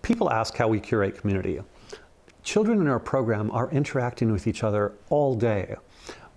People ask how we curate community. Children in our program are interacting with each other all day.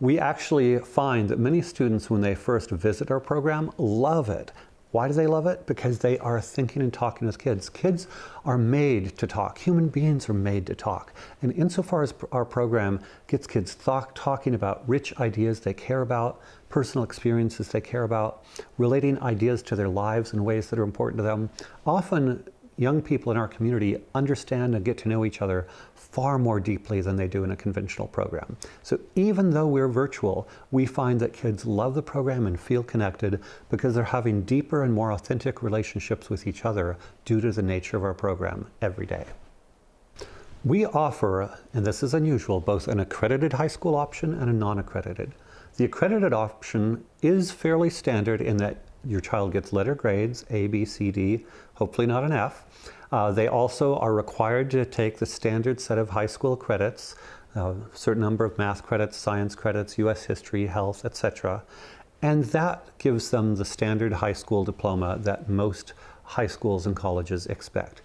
We actually find that many students, when they first visit our program, love it. Why do they love it? Because they are thinking and talking as kids. Kids are made to talk. Human beings are made to talk. And insofar as our program gets kids talking about rich ideas they care about, personal experiences they care about, relating ideas to their lives in ways that are important to them, often young people in our community understand and get to know each other far more deeply than they do in a conventional program. So even though we're virtual, we find that kids love the program and feel connected because they're having deeper and more authentic relationships with each other due to the nature of our program every day. We offer, and this is unusual, both an accredited high school option and a non-accredited. The accredited option is fairly standard in that your child gets letter grades, A, B, C, D, hopefully not an F. They also are required to take the standard set of high school credits, a certain number of math credits, science credits, US history, health, etc. And that gives them the standard high school diploma that most high schools and colleges expect.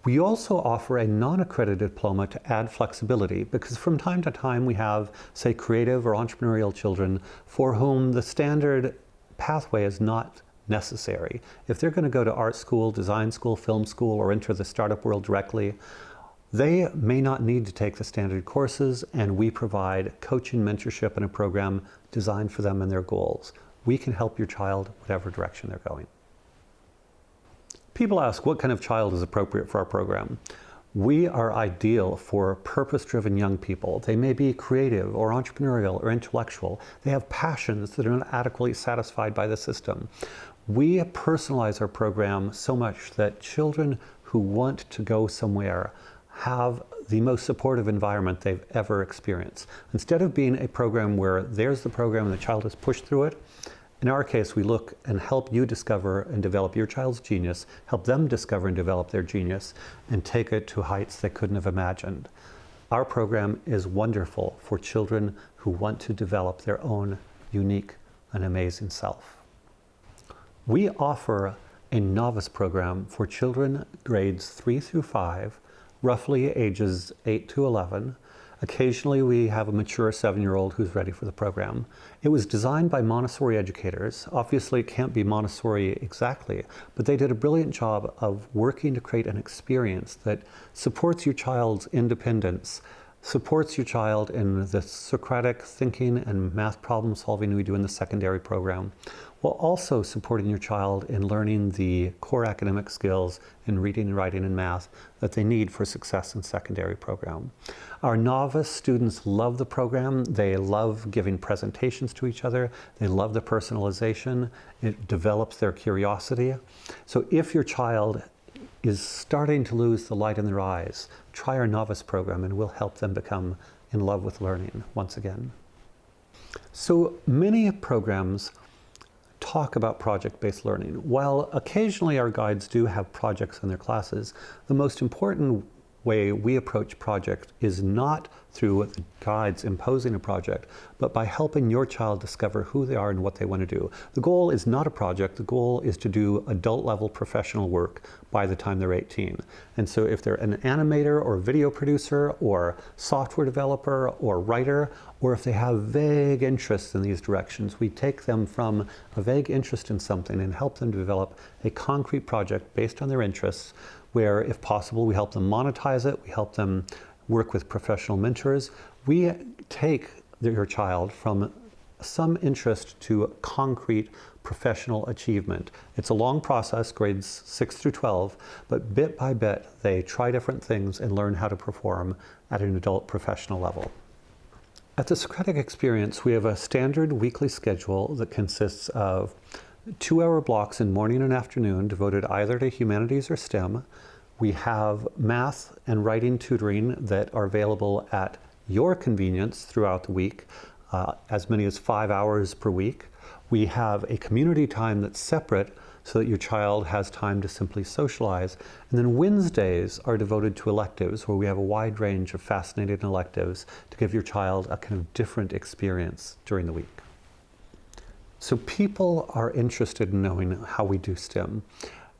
We also offer a non-accredited diploma to add flexibility because from time to time we have, say, creative or entrepreneurial children for whom the standard pathway is not necessary. If they're going to go to art school, design school, film school, or enter the startup world directly, they may not need to take the standard courses, and we provide coaching, mentorship, and a program designed for them and their goals. We can help your child whatever direction they're going. People ask what kind of child is appropriate for our program. We are ideal for purpose-driven young people. They may be creative or entrepreneurial or intellectual. They have passions that are not adequately satisfied by the system. We personalize our program so much that children who want to go somewhere have the most supportive environment they've ever experienced. Instead of being a program where there's the program and the child is pushed through it, in our case, we look and help you discover and develop your child's genius, help them discover and develop their genius, and take it to heights they couldn't have imagined. Our program is wonderful for children who want to develop their own unique and amazing self. We offer a novice program for children grades 3 through 5, roughly ages 8 to 11. Occasionally we have a mature 7-year-old who's ready for the program. It was designed by Montessori educators. Obviously it can't be Montessori exactly, but they did a brilliant job of working to create an experience that supports your child's independence, supports your child in the Socratic thinking and math problem solving we do in the secondary program, while also supporting your child in learning the core academic skills in reading, writing, and math that they need for success in secondary program. Our novice students love the program. They love giving presentations to each other. They love the personalization. It develops their curiosity. So if your child is starting to lose the light in their eyes, try our novice program and we'll help them become in love with learning once again. So many programs talk about project-based learning. While occasionally our guides do have projects in their classes, the most important way we approach project is not through the guides imposing a project, but by helping your child discover who they are and what they want to do. The goal is not a project, the goal is to do adult-level professional work by the time they're 18. And so if they're an animator or video producer or software developer or writer, or if they have vague interests in these directions, we take them from a vague interest in something and help them develop a concrete project based on their interests, where, if possible, we help them monetize it, we help them work with professional mentors. We take your child from some interest to concrete professional achievement. It's a long process, grades 6 through 12, but bit by bit, they try different things and learn how to perform at an adult professional level. At the Socratic Experience, we have a standard weekly schedule that consists of 2-hour blocks in morning and afternoon devoted either to humanities or STEM. We have math and writing tutoring that are available at your convenience throughout the week, as many as 5 hours per week. We have a community time that's separate so that your child has time to simply socialize. And then Wednesdays are devoted to electives, where we have a wide range of fascinating electives to give your child a kind of different experience during the week. So people are interested in knowing how we do STEM.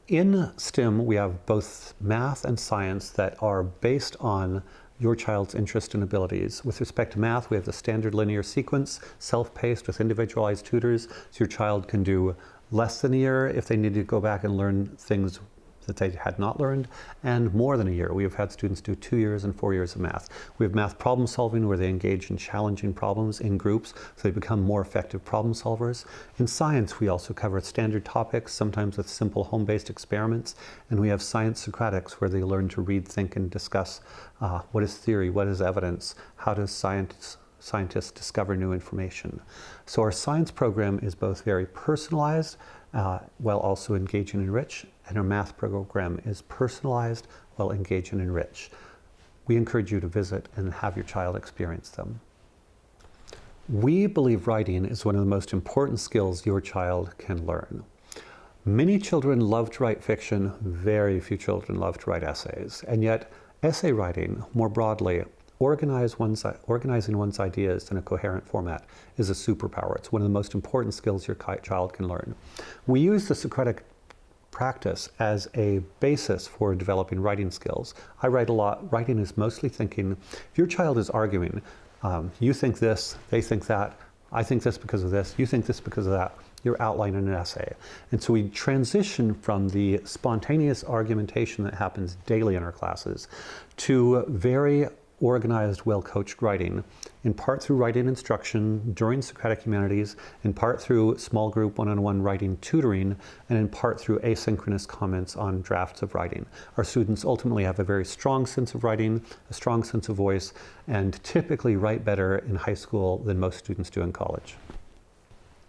In STEM, we have both math and science that are based on your child's interest and abilities. With respect to math, we have the standard linear sequence, self-paced with individualized tutors, so your child can do less than a year if they need to go back and learn things that they had not learned, and more than a year. We have had students do 2 years and 4 years of math. We have math problem solving where they engage in challenging problems in groups so they become more effective problem solvers. In science, we also cover standard topics, sometimes with simple home-based experiments, and we have science Socratics where they learn to read, think, and discuss what is theory, what is evidence, how does scientists discover new information. So our science program is both very personalized while also engage and enrich, and our math program is personalized while engage and enrich. We encourage you to visit and have your child experience them. We believe writing is one of the most important skills your child can learn. Many children love to write fiction, very few children love to write essays, and yet essay writing, more broadly, organizing one's ideas in a coherent format is a superpower. It's one of the most important skills your child can learn. We use the Socratic practice as a basis for developing writing skills. I write a lot. Writing is mostly thinking. If your child is arguing, you think this, they think that, I think this because of this, you think this because of that, you're outlining an essay. And so we transition from the spontaneous argumentation that happens daily in our classes to very organized, well-coached writing, in part through writing instruction during Socratic Humanities, in part through small group one-on-one writing tutoring, and in part through asynchronous comments on drafts of writing. Our students ultimately have a very strong sense of writing, a strong sense of voice, and typically write better in high school than most students do in college.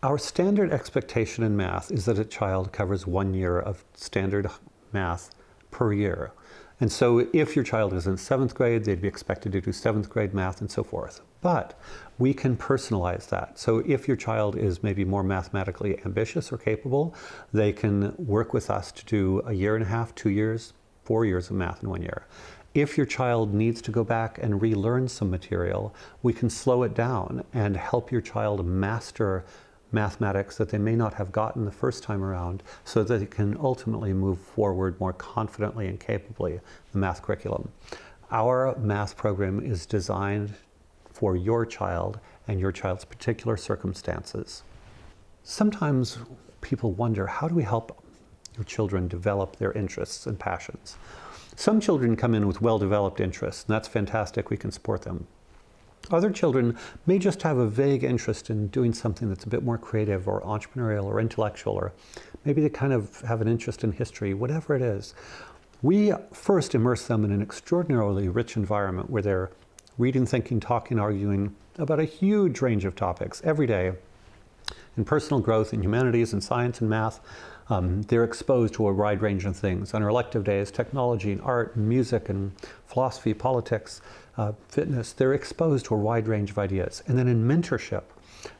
Our standard expectation in math is that a child covers 1 year of standard math per year. And so if your child is in 7th grade, they'd be expected to do 7th grade math and so forth. But we can personalize that. So if your child is maybe more mathematically ambitious or capable, they can work with us to do 1.5 years, 2 years, 4 years of math in 1 year. If your child needs to go back and relearn some material, we can slow it down and help your child master mathematics that they may not have gotten the first time around so that they can ultimately move forward more confidently and capably the math curriculum. Our math program is designed for your child and your child's particular circumstances. Sometimes people wonder, how do we help your children develop their interests and passions? Some children come in with well-developed interests, and that's fantastic, we can support them. Other children may just have a vague interest in doing something that's a bit more creative or entrepreneurial or intellectual, or maybe they kind of have an interest in history, whatever it is. We first immerse them in an extraordinarily rich environment where they're reading, thinking, talking, arguing about a huge range of topics every day. In personal growth, in humanities, in science and math, they're exposed to a wide range of things. On our elective days, technology and art and music and philosophy, politics, fitness, they're exposed to a wide range of ideas. And then in mentorship,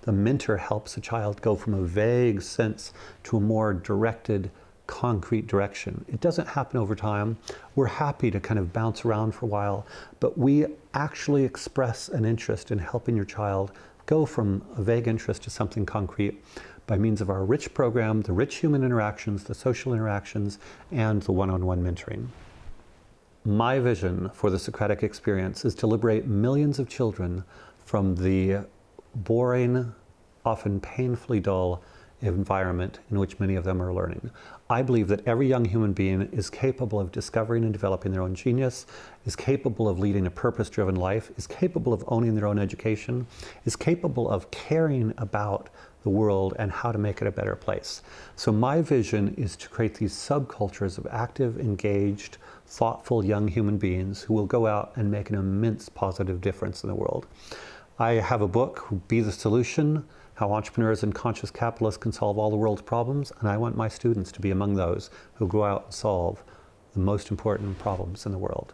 the mentor helps a child go from a vague sense to a more directed, concrete direction. It doesn't happen over time. We're happy to kind of bounce around for a while, but we actually express an interest in helping your child go from a vague interest to something concrete by means of our rich program, the rich human interactions, the social interactions, and the one-on-one mentoring. My vision for the Socratic experience is to liberate millions of children from the boring, often painfully dull environment in which many of them are learning. I believe that every young human being is capable of discovering and developing their own genius, is capable of leading a purpose-driven life, is capable of owning their own education, is capable of caring about the world and how to make it a better place. So my vision is to create these subcultures of active, engaged, thoughtful young human beings who will go out and make an immense positive difference in the world. I have a book, Be the Solution, How Entrepreneurs and Conscious Capitalists Can Solve All the World's Problems, and I want my students to be among those who go out and solve the most important problems in the world.